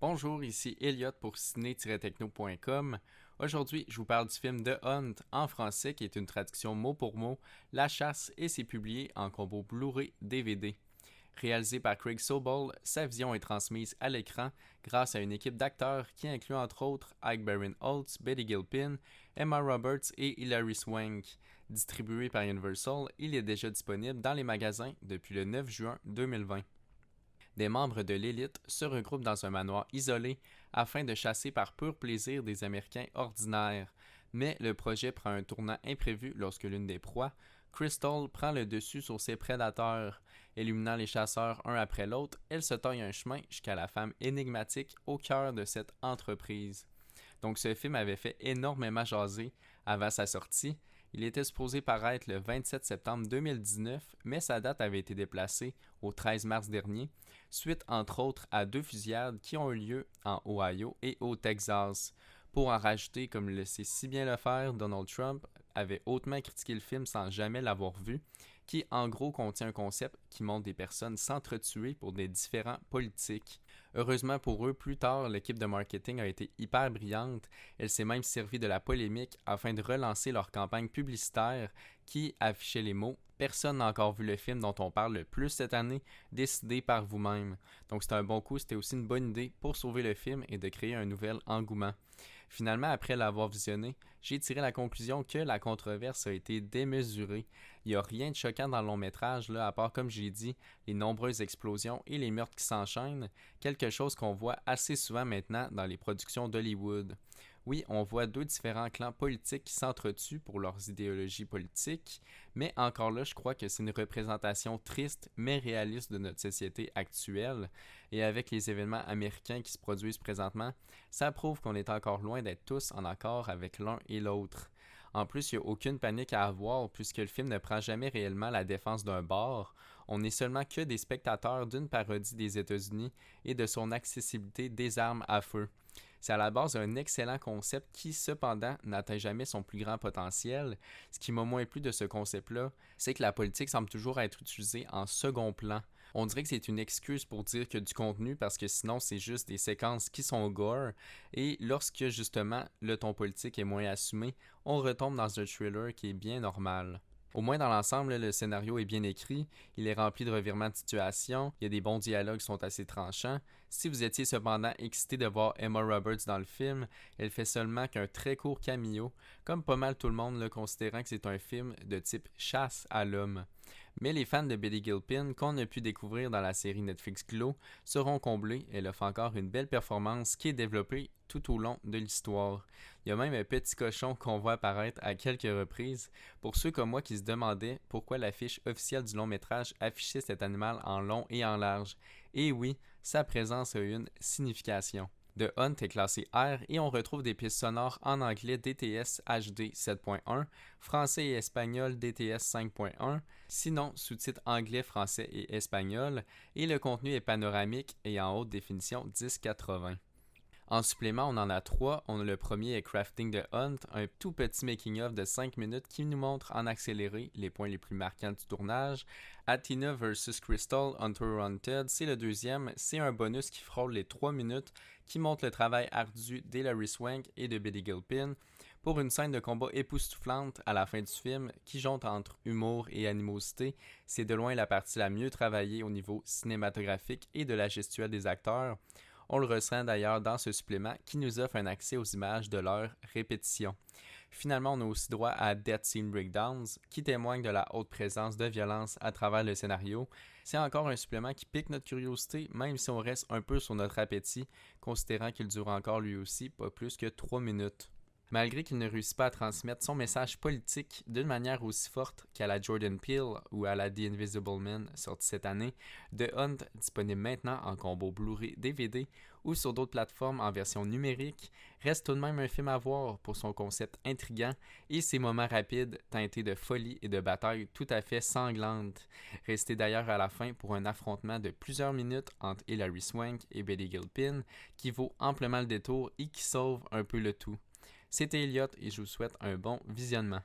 Bonjour, ici Elliot pour ciné-techno.com. Aujourd'hui, je vous parle du film The Hunt en français qui est une traduction mot pour mot, La Chasse, et c'est publié en combo Blu-ray DVD. Réalisé par Craig Sobel, sa vision est transmise à l'écran grâce à une équipe d'acteurs qui inclut entre autres Ike Barinholtz, Betty Gilpin, Emma Roberts et Hilary Swank. Distribué par Universal, il est déjà disponible dans les magasins depuis le 9 juin 2020. Des membres de l'élite se regroupent dans un manoir isolé afin de chasser par pur plaisir des Américains ordinaires. Mais le projet prend un tournant imprévu lorsque l'une des proies, Crystal, prend le dessus sur ses prédateurs. Éliminant les chasseurs un après l'autre, elle se taille un chemin jusqu'à la femme énigmatique au cœur de cette entreprise. Donc ce film avait fait énormément jaser avant sa sortie. Il était supposé paraître le 27 septembre 2019, mais sa date avait été déplacée au 13 mars dernier, suite entre autres à 2 fusillades qui ont eu lieu en Ohio et au Texas. Pour en rajouter, comme le sait si bien le faire, Donald Trump avait hautement critiqué le film sans jamais l'avoir vu, qui en gros contient un concept qui montre des personnes s'entretuer pour des différents politiques. Heureusement pour eux, plus tard, l'équipe de marketing a été hyper brillante. Elle s'est même servie de la polémique afin de relancer leur campagne publicitaire qui affichait les mots Personne n'a encore vu le film dont on parle le plus cette année, décidé par vous-même. Donc c'était un bon coup, c'était aussi une bonne idée pour sauver le film et de créer un nouvel engouement. Finalement, après l'avoir visionné, j'ai tiré la conclusion que la controverse a été démesurée. Il n'y a rien de choquant dans le long métrage, là, à part, comme j'ai dit, les nombreuses explosions et les meurtres qui s'enchaînent, quelque chose qu'on voit assez souvent maintenant dans les productions d'Hollywood. Oui, on voit 2 différents clans politiques qui s'entretuent pour leurs idéologies politiques, mais encore là, je crois que c'est une représentation triste mais réaliste de notre société actuelle, et avec les événements américains qui se produisent présentement, ça prouve qu'on est encore loin d'être tous en accord avec l'un et l'autre. En plus, il n'y a aucune panique à avoir puisque le film ne prend jamais réellement la défense d'un bord, on n'est seulement que des spectateurs d'une parodie des États-Unis et de son accessibilité des armes à feu. C'est à la base un excellent concept qui, cependant, n'atteint jamais son plus grand potentiel. Ce qui m'a moins plu de ce concept-là, c'est que la politique semble toujours être utilisée en second plan. On dirait que c'est une excuse pour dire qu'il y a du contenu parce que sinon c'est juste des séquences qui sont gore. Et lorsque justement le ton politique est moins assumé, on retombe dans un thriller qui est bien normal. Au moins dans l'ensemble, le scénario est bien écrit, il est rempli de revirements de situation, il y a des bons dialogues qui sont assez tranchants. Si vous étiez cependant excité de voir Emma Roberts dans le film, elle fait seulement qu'un très court cameo, comme pas mal tout le monde le considérant que c'est un film de type chasse à l'homme. Mais les fans de Betty Gilpin qu'on a pu découvrir dans la série Netflix Glow seront comblés, elle offre encore une belle performance qui est développée tout au long de l'histoire. Il y a même un petit cochon qu'on voit apparaître à quelques reprises. Pour ceux comme moi qui se demandaient pourquoi l'affiche officielle du long métrage affichait cet animal en long et en large. Et oui, sa présence a une signification. The Hunt est classé R et on retrouve des pistes sonores en anglais DTS HD 7.1, français et espagnol DTS 5.1, sinon sous-titres anglais, français et espagnol, et le contenu est panoramique et en haute définition 1080. En supplément, on en a 3. On a le premier est Crafting the Hunt, un tout petit making-of de 5 minutes qui nous montre en accéléré les points les plus marquants du tournage. Athena vs Crystal Hunter Hunted, c'est le deuxième. C'est un bonus qui frôle les 3 minutes qui montre le travail ardu d'Hilary Swank et de Betty Gilpin pour une scène de combat époustouflante à la fin du film qui jonte entre humour et animosité. C'est de loin la partie la mieux travaillée au niveau cinématographique et de la gestuelle des acteurs. On le ressent d'ailleurs dans ce supplément qui nous offre un accès aux images de leur répétition. Finalement, on a aussi droit à Death Scene Breakdowns, qui témoigne de la haute présence de violence à travers le scénario. C'est encore un supplément qui pique notre curiosité, même si on reste un peu sur notre appétit, considérant qu'il dure encore lui aussi pas plus que 3 minutes. Malgré qu'il ne réussit pas à transmettre son message politique d'une manière aussi forte qu'à la Jordan Peele ou à la The Invisible Man sortie cette année, The Hunt, disponible maintenant en combo Blu-ray DVD ou sur d'autres plateformes en version numérique, reste tout de même un film à voir pour son concept intriguant et ses moments rapides teintés de folie et de batailles tout à fait sanglantes. Restez d'ailleurs à la fin pour un affrontement de plusieurs minutes entre Hilary Swank et Betty Gilpin qui vaut amplement le détour et qui sauve un peu le tout. C'était Elliot et je vous souhaite un bon visionnement.